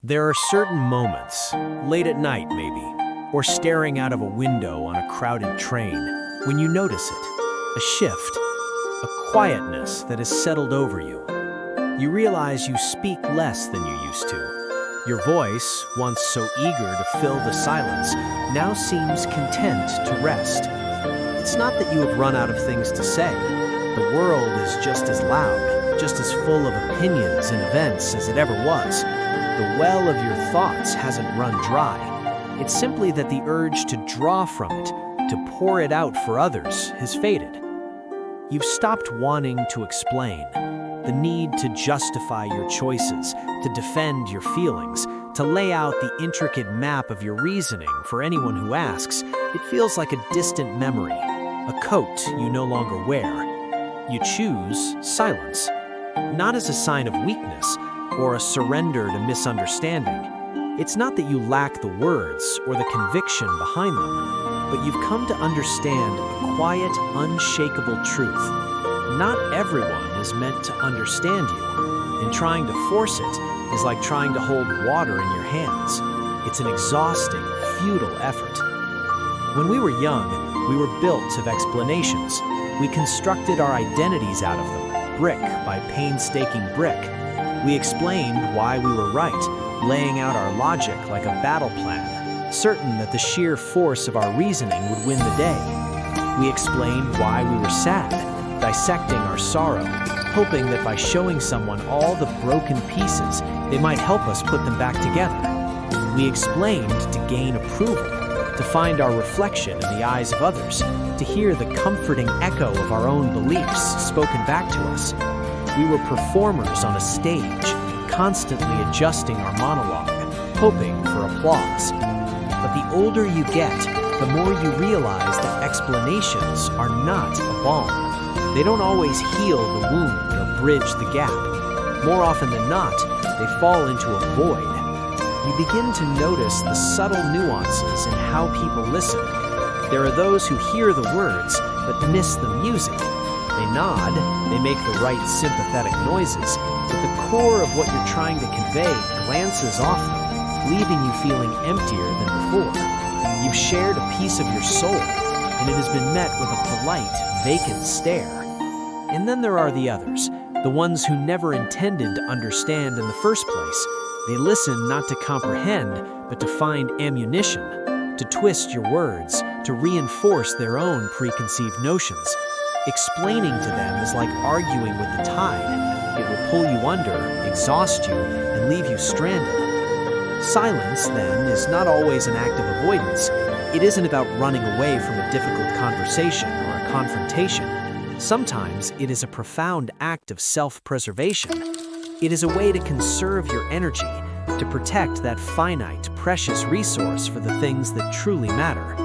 There are certain moments, late at night maybe, or staring out of a window on a crowded train, when you notice it, a shift, a quietness that has settled over you. You realize you speak less than you used to. Your voice, once so eager to fill the silence, now seems content to rest. It's not that you have run out of things to say. The world is just as loud, just as full of opinions and events as it ever was. The well of your thoughts hasn't run dry. It's simply that the urge to draw from it, to pour it out for others, has faded. You've stopped wanting to explain. The need to justify your choices, to defend your feelings, to lay out the intricate map of your reasoning for anyone who asks, it feels like a distant memory, a coat you no longer wear. You choose silence, not as a sign of weakness or a surrender to misunderstanding. It's not that you lack the words or the conviction behind them, but you've come to understand a quiet, unshakable truth. Not everyone is meant to understand you, and trying to force it is like trying to hold water in your hands. It's an exhausting, futile effort. When we were young, we were built of explanations. We constructed our identities out of them, brick by painstaking brick. We explained why we were right, laying out our logic like a battle plan, certain that the sheer force of our reasoning would win the day. We explained why we were sad, dissecting our sorrow, hoping that by showing someone all the broken pieces, they might help us put them back together. We explained to gain approval, to find our reflection in the eyes of others, to hear the comforting echo of our own beliefs spoken back to us. We were performers on a stage, constantly adjusting our monologue, hoping for applause. But the older you get, the more you realize that explanations are not a balm. They don't always heal the wound or bridge the gap. More often than not, they fall into a void. You begin to notice the subtle nuances in how people listen. There are those who hear the words but miss the music. They nod, they make the right sympathetic noises, but the core of what you're trying to convey glances off them, leaving you feeling emptier than before. You've shared a piece of your soul, and it has been met with a polite, vacant stare. And then there are the others, the ones who never intended to understand in the first place. They listen not to comprehend, but to find ammunition, to twist your words, to reinforce their own preconceived notions. Explaining to them is like arguing with the tide. It will pull you under, exhaust you, and leave you stranded. Silence, then, is not always an act of avoidance. It isn't about running away from a difficult conversation or a confrontation. Sometimes it is a profound act of self-preservation. It is a way to conserve your energy, to protect that finite, precious resource for the things that truly matter.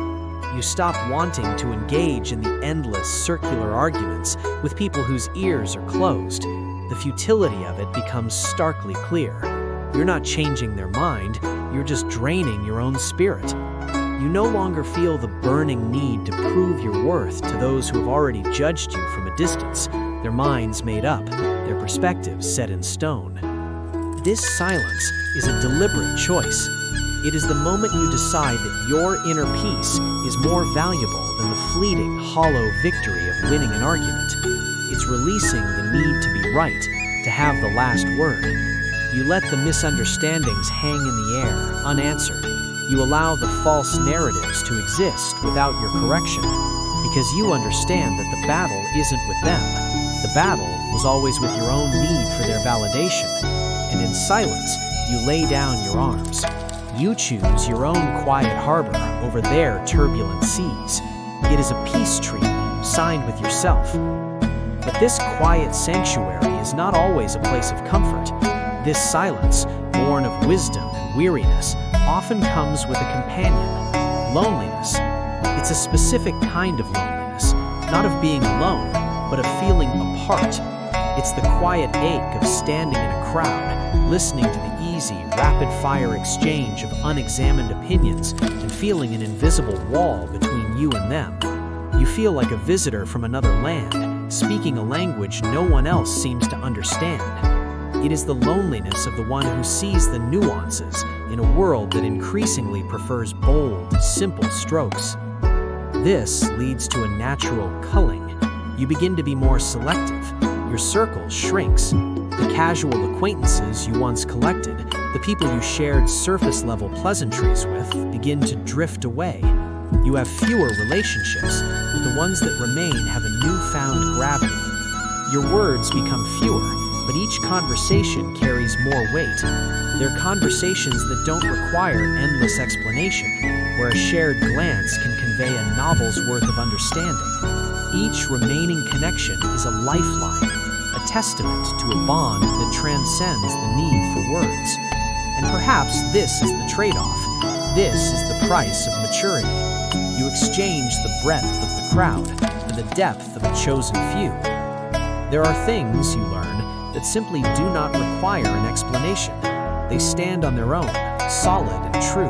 You stop wanting to engage in the endless circular arguments with people whose ears are closed. The futility of it becomes starkly clear. You're not changing their mind, you're just draining your own spirit. You no longer feel the burning need to prove your worth to those who have already judged you from a distance, their minds made up, their perspectives set in stone. This silence is a deliberate choice. It is the moment you decide that your inner peace is more valuable than the fleeting, hollow victory of winning an argument. It's releasing the need to be right, to have the last word. You let the misunderstandings hang in the air, unanswered. You allow the false narratives to exist without your correction, because you understand that the battle isn't with them. The battle was always with your own need for their validation. And in silence, you lay down your arms. You choose your own quiet harbor over their turbulent seas. It is a peace treaty signed with yourself. But this quiet sanctuary is not always a place of comfort. This silence, born of wisdom and weariness, often comes with a companion, loneliness. It's a specific kind of loneliness, not of being alone, but of feeling apart. It's the quiet ache of standing in a crowd, listening to the easy, rapid-fire exchange of unexamined opinions and feeling an invisible wall between you and them. You feel like a visitor from another land, speaking a language no one else seems to understand. It is the loneliness of the one who sees the nuances in a world that increasingly prefers bold, simple strokes. This leads to a natural culling. You begin to be more selective. Your circle shrinks. The casual acquaintances you once collected, the people you shared surface-level pleasantries with, begin to drift away. You have fewer relationships, but the ones that remain have a newfound gravity. Your words become fewer, but each conversation carries more weight. They're conversations that don't require endless explanation, where a shared glance can convey a novel's worth of understanding. Each remaining connection is a lifeline, a testament to a bond that transcends the need for words. And perhaps this is the trade-off. This is the price of maturity. You exchange the breadth of the crowd for the depth of a chosen few. There are things, you learn, that simply do not require an explanation. They stand on their own, solid and true.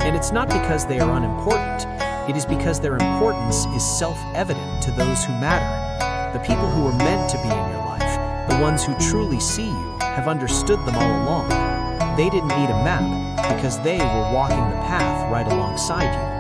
And it's not because they are unimportant. It is because their importance is self-evident to those who matter. The people who were meant to be in your life, the ones who truly see you, have understood them all along. They didn't need a map because they were walking the path right alongside you.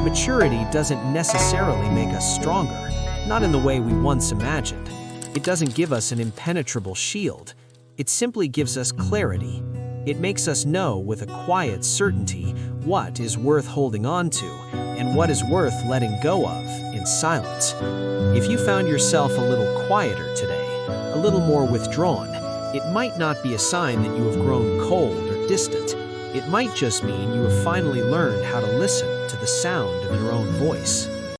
Maturity doesn't necessarily make us stronger, not in the way we once imagined. It doesn't give us an impenetrable shield. It simply gives us clarity. It makes us know with a quiet certainty what is worth holding on to and what is worth letting go of in silence. If you found yourself a little quieter today, a little more withdrawn, it might not be a sign that you have grown cold or distant. It might just mean you have finally learned how to listen to the sound of your own voice.